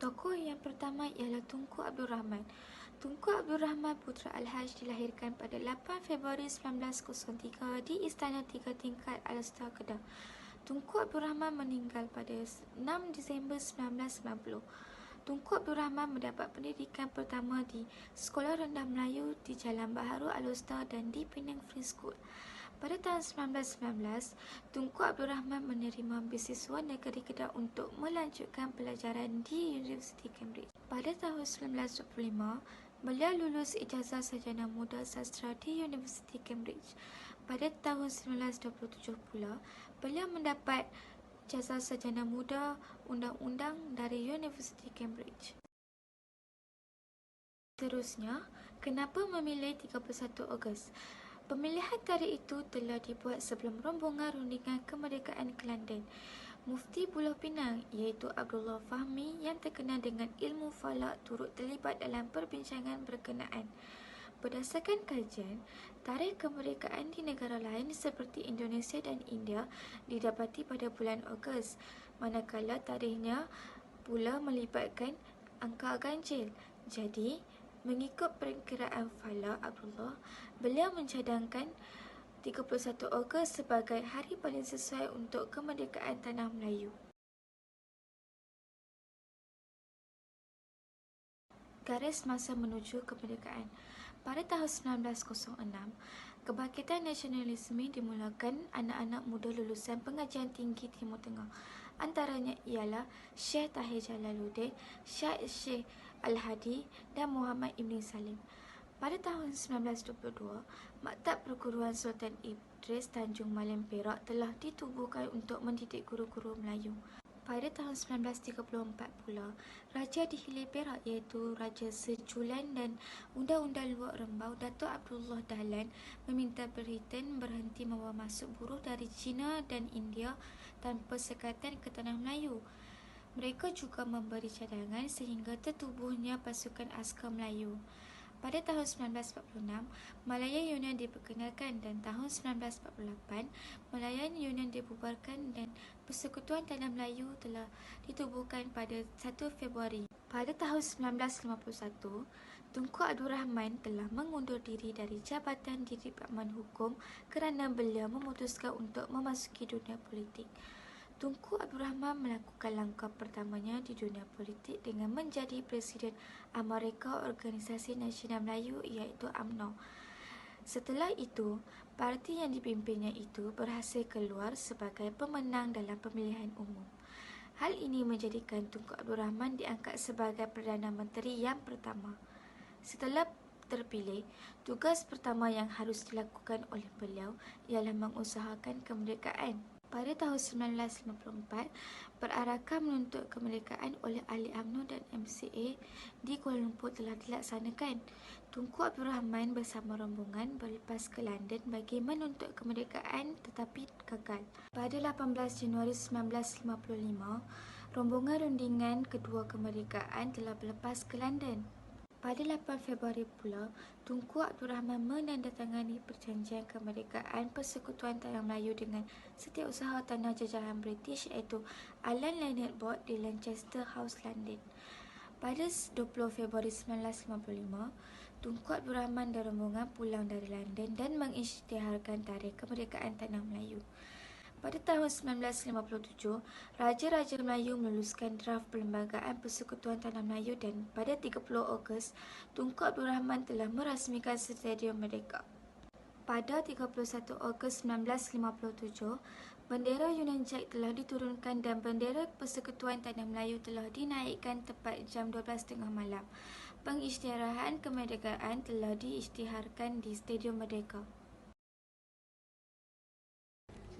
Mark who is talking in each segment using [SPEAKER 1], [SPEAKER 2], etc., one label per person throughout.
[SPEAKER 1] Tokoh yang pertama ialah Tunku Abdul Rahman. Tunku Abdul Rahman Putra Al-Haj dilahirkan pada 8 Februari 1903 di Istana Tiga Tingkat Al-Star, Kedah. Tunku Abdul Rahman meninggal pada 6 Disember 1990. Tunku Abdul Rahman mendapat pendidikan pertama di Sekolah Rendah Melayu di Jalan Baharu Al-Star dan di Penang Free School. Pada tahun 1919, Tunku Abdul Rahman menerima beasiswa negeri Kedah untuk melanjutkan pelajaran di Universiti Cambridge. Pada tahun 1925, beliau lulus ijazah sarjana muda sastra di Universiti Cambridge. Pada tahun 1927 pula, beliau mendapat ijazah sarjana muda undang-undang dari Universiti Cambridge. Seterusnya, kenapa memilih 31 Ogos? Pemilihan tarikh itu telah dibuat sebelum rombongan rundingan kemerdekaan ke London. Mufti Pulau Pinang iaitu Abdullah Fahmi yang terkenal dengan ilmu falak turut terlibat dalam perbincangan berkenaan. Berdasarkan kajian, tarikh kemerdekaan di negara lain seperti Indonesia dan India didapati pada bulan Ogos, manakala tarikhnya pula melibatkan angka ganjil. Jadi, mengikut perkiraan falak Abdullah, beliau mencadangkan 31 Ogos sebagai hari paling sesuai untuk kemerdekaan tanah Melayu. Garis masa menuju kemerdekaan. Pada tahun 1906, kebangkitan nasionalisme dimulakan anak-anak muda lulusan pengajian tinggi Timur Tengah. Antaranya ialah Syekh Tahir Jalaluddin, Syekh Al-Hadi dan Muhammad Ibn Salim. Pada tahun 1922, Maktab Perguruan Sultan Idris Tanjung Malim Perak telah ditubuhkan untuk mendidik guru-guru Melayu. Pada tahun 1934 pula, Raja di Hilir Perak iaitu Raja Sejulan dan Undang-Undang Luar Rembau Datuk Abdullah Dahlan meminta Britain berhenti membawa masuk buruh dari China dan India tanpa sekatan ke Tanah Melayu. Mereka juga memberi cadangan sehingga tertubuhnya pasukan askar Melayu. Pada tahun 1946, Malayan Union diperkenalkan dan tahun 1948, Malayan Union dibubarkan dan Persekutuan Tanah Melayu telah ditubuhkan pada 1 Februari. Pada tahun 1951, Tunku Abdul Rahman telah mengundur diri dari jabatan di Departemen Hukum kerana beliau memutuskan untuk memasuki dunia politik. Tunku Abdul Rahman melakukan langkah pertamanya di dunia politik dengan menjadi Presiden Amerika Organisasi Nasional Melayu iaitu UMNO. Setelah itu, parti yang dipimpinnya itu berhasil keluar sebagai pemenang dalam pemilihan umum. Hal ini menjadikan Tunku Abdul Rahman diangkat sebagai Perdana Menteri yang pertama. Setelah terpilih, tugas pertama yang harus dilakukan oleh beliau ialah mengusahakan kemerdekaan. Pada tahun 1954, perarakan menuntut kemerdekaan oleh ahli UMNO dan MCA di Kuala Lumpur telah dilaksanakan. Tunku Abdul Rahman bersama rombongan berlepas ke London bagi menuntut kemerdekaan tetapi gagal. Pada 18 Januari 1955, rombongan rundingan kedua kemerdekaan telah berlepas ke London. Pada 8 Februari pula, Tunku Abdul Rahman menandatangani perjanjian kemerdekaan Persekutuan Tanah Melayu dengan Setiausaha Tanah Jajahan British iaitu Alan Leonard Board di Lancaster House, London. Pada 20 Februari 1955, Tunku Abdul Rahman dan rombongan pulang dari London dan mengisytiharkan tarikh kemerdekaan Tanah Melayu. Pada tahun 1957, Raja-Raja Melayu meluluskan draft Perlembagaan Persekutuan Tanah Melayu dan pada 30 Ogos, Tunku Abdul Rahman telah merasmikan Stadium Merdeka. Pada 31 Ogos 1957, bendera Union Jack telah diturunkan dan bendera Persekutuan Tanah Melayu telah dinaikkan tepat jam 12.30 malam. Pengisytiharan kemerdekaan telah diisytiharkan di Stadium Merdeka.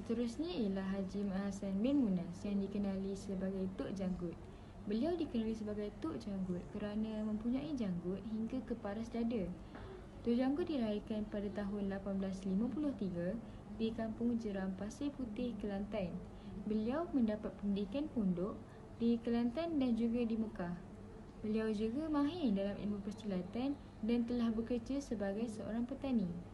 [SPEAKER 2] Seterusnya ialah Haji Hasan bin Munas yang dikenali sebagai Tok Janggut. Beliau dikenali sebagai Tok Janggut kerana mempunyai janggut hingga ke paras dada. Tok Janggut dilahirkan pada tahun 1853 di Kampung Jeram Pasir Putih, Kelantan. Beliau mendapat pendidikan pondok di Kelantan dan juga di Mekah. Beliau juga mahir dalam ilmu persilatan dan telah bekerja sebagai seorang petani.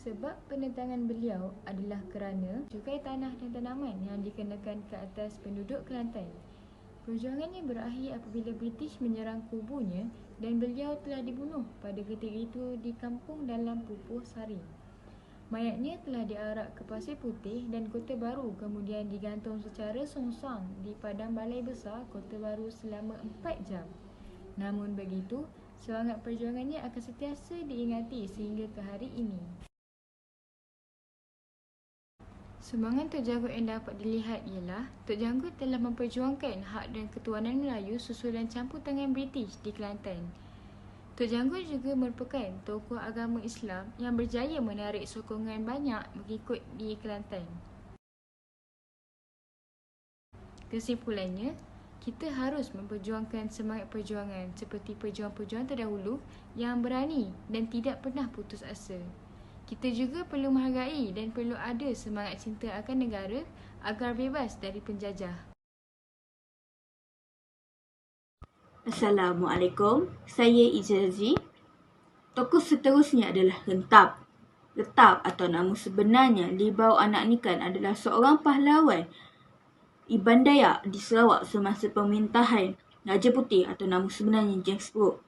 [SPEAKER 2] Sebab penentangan beliau adalah kerana cukai tanah dan tanaman yang dikenakan ke atas penduduk Kelantan. Perjuangannya berakhir apabila British menyerang kubunya dan beliau telah dibunuh pada ketika itu di kampung dalam Pupuh Saring. Mayatnya telah diarak ke Pasir Putih dan Kota Baru, kemudian digantung secara songsang di Padang Balai Besar Kota Baru selama 4 jam. Namun begitu, semangat perjuangannya akan sentiasa diingati sehingga ke hari ini. Sumbangan Tok Janggut yang dapat dilihat ialah Tok Janggut telah memperjuangkan hak dan ketuanan Melayu susulan campur tangan British di Kelantan. Tok Janggut juga merupakan tokoh agama Islam yang berjaya menarik sokongan banyak mengikut di Kelantan. Kesimpulannya, kita harus memperjuangkan semangat perjuangan seperti pejuang-pejuang terdahulu yang berani dan tidak pernah putus asa. Kita juga perlu menghargai dan perlu ada semangat cinta akan negara agar bebas dari penjajah.
[SPEAKER 3] Assalamualaikum, saya Ijazi. Tokoh seterusnya adalah Gentap. Gentap atau nama sebenarnya Libau Anak Nikan adalah seorang pahlawan Iban Dayak di Sarawak semasa pemerintahan Raja Putih atau nama sebenarnya James Brooke.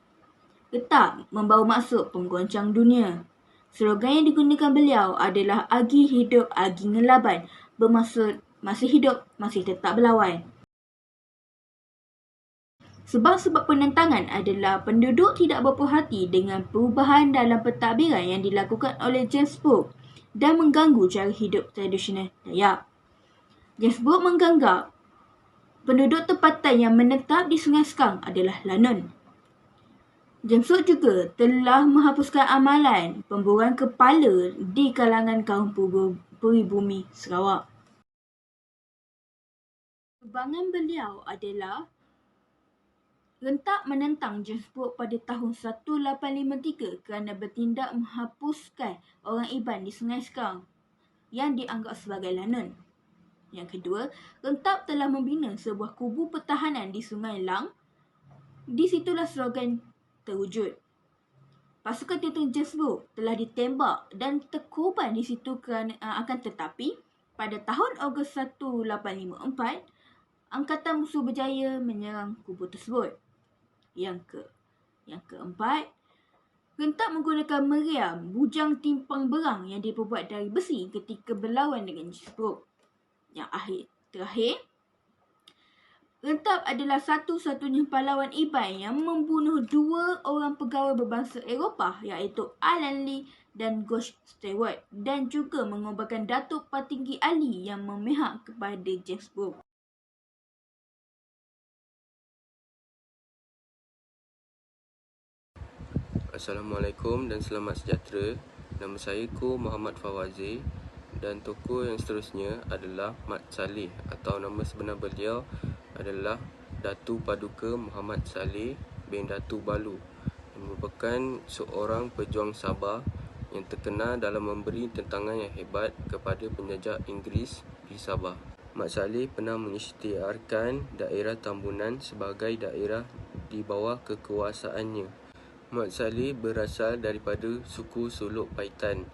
[SPEAKER 3] Gentap membawa maksud penggoncang dunia. Slogan yang digunakan beliau adalah Agi hidup, agi ngelaban, bermaksud masih hidup, masih tetap berlawan. Sebab-sebab penentangan adalah penduduk tidak berpuas hati dengan perubahan dalam pentadbiran yang dilakukan oleh James Brooke dan mengganggu cara hidup tradisional Dayak. James Brooke menganggap penduduk tempatan yang menetap di Sungai Skang adalah Lanun. James Brooke juga telah menghapuskan amalan pemburuan kepala di kalangan kaum peribumi Sarawak. Kebanggaan beliau adalah Gentap menentang James Brooke pada tahun 1853 kerana bertindak menghapuskan orang Iban di Sungai Skang yang dianggap sebagai Lanun. Yang kedua, Gentap telah membina sebuah kubu pertahanan di Sungai Lang. Di situlah slogan terwujud. Pasukan tentera James Brooke telah ditembak dan terkorban di situ kerana akan tetapi pada tahun Ogos 1854, Angkatan Musuh berjaya menyerang kubu tersebut. Yang keempat, Gentap menggunakan meriam bujang timpang berang yang diperbuat dari besi ketika berlawan dengan James Brooke. Yang terakhir, Gentap adalah satu-satunya pahlawan Iban yang membunuh 2 orang pegawai berbangsa Eropah iaitu Alan Lee dan Gosh Stewart dan juga mengobarkan Datuk Patinggi Ali yang memihak kepada James Brooke.
[SPEAKER 4] Assalamualaikum dan selamat sejahtera. Nama saya Ko Muhammad Fawazi dan tokoh yang seterusnya adalah Mat Saleh atau nama sebenar beliau adalah Datu Paduka Muhammad Saleh bin Datu Balu, yang merupakan seorang pejuang Sabah yang terkenal dalam memberi tentangan yang hebat kepada penjajah Inggeris di Sabah. Mat Saleh pernah mengisytiharkan daerah Tambunan sebagai daerah di bawah kekuasaannya. Mat Saleh berasal daripada suku Suluk Paitan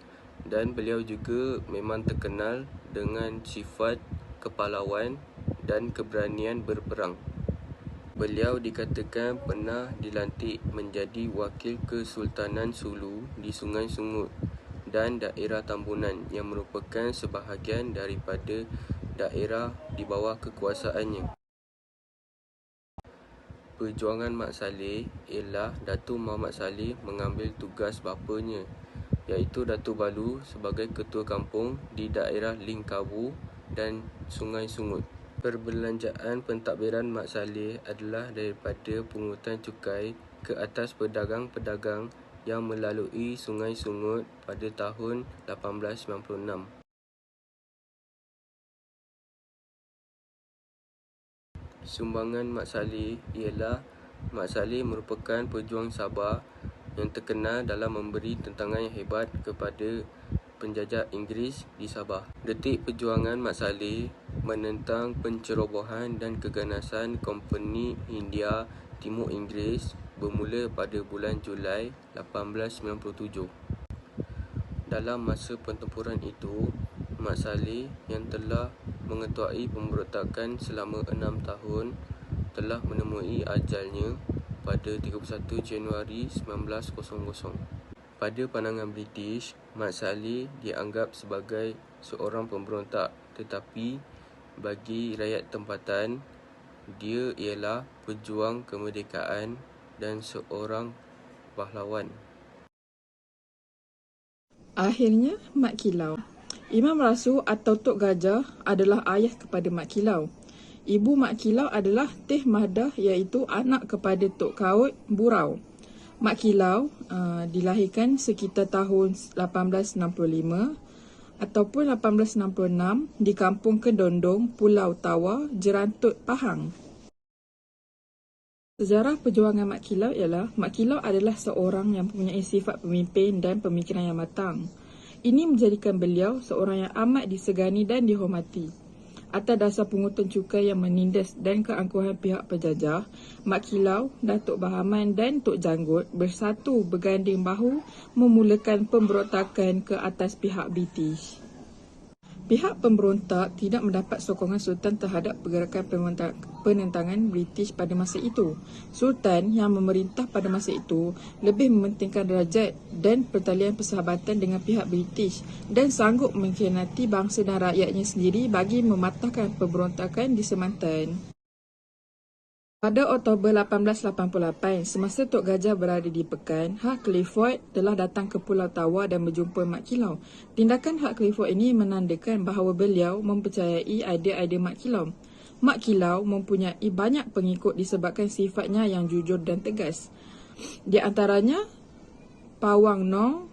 [SPEAKER 4] dan beliau juga memang terkenal dengan sifat kepahlawan dan keberanian berperang. Beliau dikatakan pernah dilantik menjadi wakil Kesultanan Sulu di Sungai Sungut dan daerah Tambunan yang merupakan sebahagian daripada daerah di bawah kekuasaannya. Perjuangan Mat Saleh ialah Datuk Muhammad Saleh mengambil tugas bapanya iaitu Datuk Balu sebagai ketua kampung di daerah Lingkabu dan Sungai Sungut. Perbelanjaan pentadbiran Mat Saleh adalah daripada pungutan cukai ke atas pedagang-pedagang yang melalui Sungai Sungut pada tahun 1896. Sumbangan Mat Saleh ialah Mat Saleh merupakan pejuang Sabah yang terkenal dalam memberi tentangan yang hebat kepada penjajah Inggeris di Sabah. Detik perjuangan Mat Saleh menentang pencerobohan dan keganasan Kompeni Hindia Timur Inggeris bermula pada bulan Julai 1897. dalam masa pertempuran itu, Mat Salleh yang telah mengetuai pemberontakan selama 6 tahun telah menemui ajalnya pada 31 Januari 1900. Pada pandangan British, Mat Salleh dianggap sebagai seorang pemberontak, tetapi bagi rakyat tempatan, dia ialah pejuang kemerdekaan dan seorang pahlawan.
[SPEAKER 5] Akhirnya, Mat Kilau. Imam Rasu atau Tok Gajah adalah ayah kepada Mat Kilau. Ibu Mat Kilau adalah Teh Mahdah, iaitu anak kepada Tok Kaut Burau. Mat Kilau dilahirkan sekitar tahun 1865 ataupun 1866 di Kampung Kedondong, Pulau Tawa, Jerantut, Pahang. Sejarah perjuangan Mat Kilau ialah Mat Kilau adalah seorang yang mempunyai sifat pemimpin dan pemikiran yang matang. Ini menjadikan beliau seorang yang amat disegani dan dihormati. Atas dasar pungutan cukai yang menindas dan keangkuhan pihak penjajah, Mat Kilau, Datuk Bahaman dan Tok Janggut bersatu berganding bahu memulakan pemberontakan ke atas pihak British. Pihak pemberontak tidak mendapat sokongan Sultan terhadap pergerakan penentangan British pada masa itu. Sultan yang memerintah pada masa itu lebih mementingkan derajat dan pertalian persahabatan dengan pihak British dan sanggup mengkhianati bangsa dan rakyatnya sendiri bagi mematahkan pemberontakan di Semantan. Pada Oktober 1888, semasa Tok Gajah berada di Pekan, Hak Clifford telah datang ke Pulau Tawa dan berjumpa Mat Kilau. Tindakan Hak Clifford ini menandakan bahawa beliau mempercayai idea-idea Mat Kilau. Mat Kilau mempunyai banyak pengikut disebabkan sifatnya yang jujur dan tegas. Di antaranya, Pawang Nong,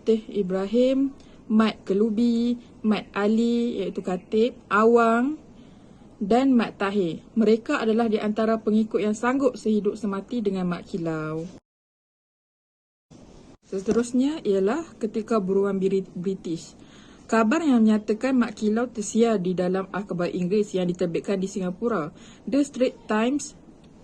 [SPEAKER 5] Teh Ibrahim, Mat Kelubi, Mat Ali iaitu Khatib, Awang dan Mat Tahir. Mereka adalah di antara pengikut yang sanggup sehidup semati dengan Mat Kilau. Seterusnya ialah ketika buruan British. Khabar yang menyatakan Mat Kilau tersiar di dalam akhbar Inggeris yang diterbitkan di Singapura. The Straits Times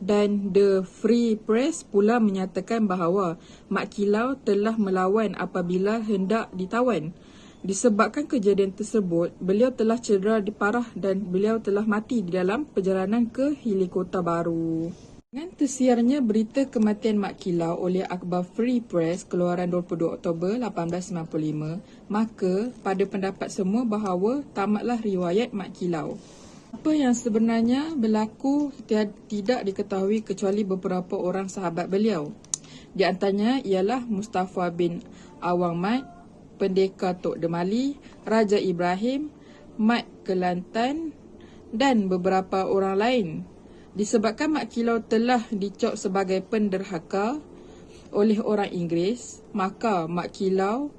[SPEAKER 5] dan The Free Press pula menyatakan bahawa Mat Kilau telah melawan apabila hendak ditawan. Disebabkan kejadian tersebut, beliau telah cedera parah dan beliau telah mati di dalam perjalanan ke Hilikota Baru. Dengan tersiarnya berita kematian Mat Kilau oleh akhbar Free Press keluaran 22 Oktober 1895, maka pada pendapat semua bahawa tamatlah riwayat Mat Kilau. Apa yang sebenarnya berlaku tidak diketahui kecuali beberapa orang sahabat beliau. Di antaranya ialah Mustafa bin Awang Mat, Pendekar Tok Demali, Raja Ibrahim, Mat Kelantan dan beberapa orang lain. Disebabkan Mat Kilau telah dicop sebagai penderhaka oleh orang Inggeris, maka Mat Kilau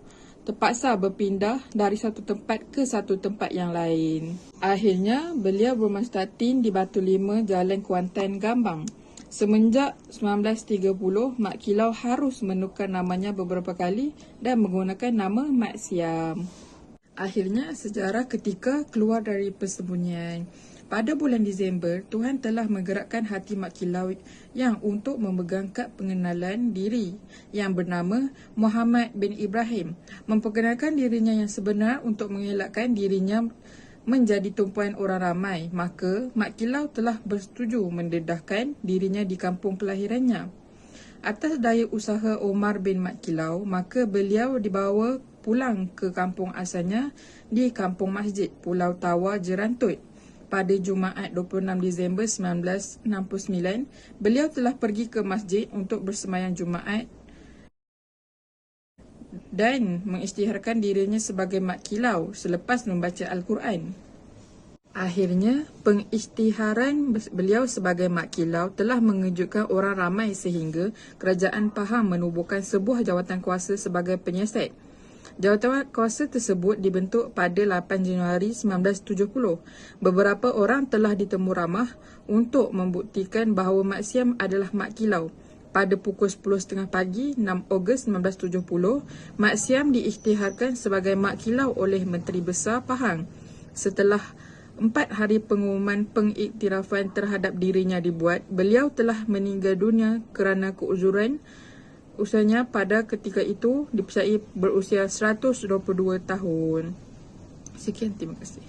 [SPEAKER 5] terpaksa berpindah dari satu tempat ke satu tempat yang lain. Akhirnya, beliau bermastatin di Batu Lima, Jalan Kuantan, Gambang. Semenjak 1930, Mat Kilau harus menukar namanya beberapa kali dan menggunakan nama Mat Siam. Akhirnya, sejarah ketika keluar dari persembunyian. Pada bulan Disember, Tuhan telah menggerakkan hati Mat Kilau yang untuk memegang kad pengenalan diri yang bernama Muhammad bin Ibrahim, memperkenalkan dirinya yang sebenar untuk mengelakkan dirinya menjadi tumpuan orang ramai. Maka Mat Kilau telah bersetuju mendedahkan dirinya di kampung kelahirannya. Atas daya usaha Omar bin Mat Kilau, maka beliau dibawa pulang ke kampung asalnya di Kampung Masjid, Pulau Tawa, Jerantut. Pada Jumaat 26 Disember 1969, beliau telah pergi ke masjid untuk bersembahyang Jumaat dan mengisytiharkan dirinya sebagai Mat Kilau selepas membaca Al-Quran. Akhirnya, pengisytiharan beliau sebagai Mat Kilau telah mengejutkan orang ramai sehingga kerajaan Pahang menubuhkan sebuah jawatan kuasa sebagai penyiasat. Jawatan kuasa tersebut dibentuk pada 8 Januari 1970. Beberapa orang telah ditemu ramah untuk membuktikan bahawa Mat Siam adalah Mat Kilau. Pada pukul 10.30 pagi 6 Ogos 1970, Mat Siam diisytiharkan sebagai Mat Kilau oleh Menteri Besar Pahang. Setelah 4 hari pengumuman pengiktirafan terhadap dirinya dibuat, beliau telah meninggal dunia kerana keuzuran Usianya pada ketika itu dipercayai berusia 122 tahun. Sekian, terima kasih.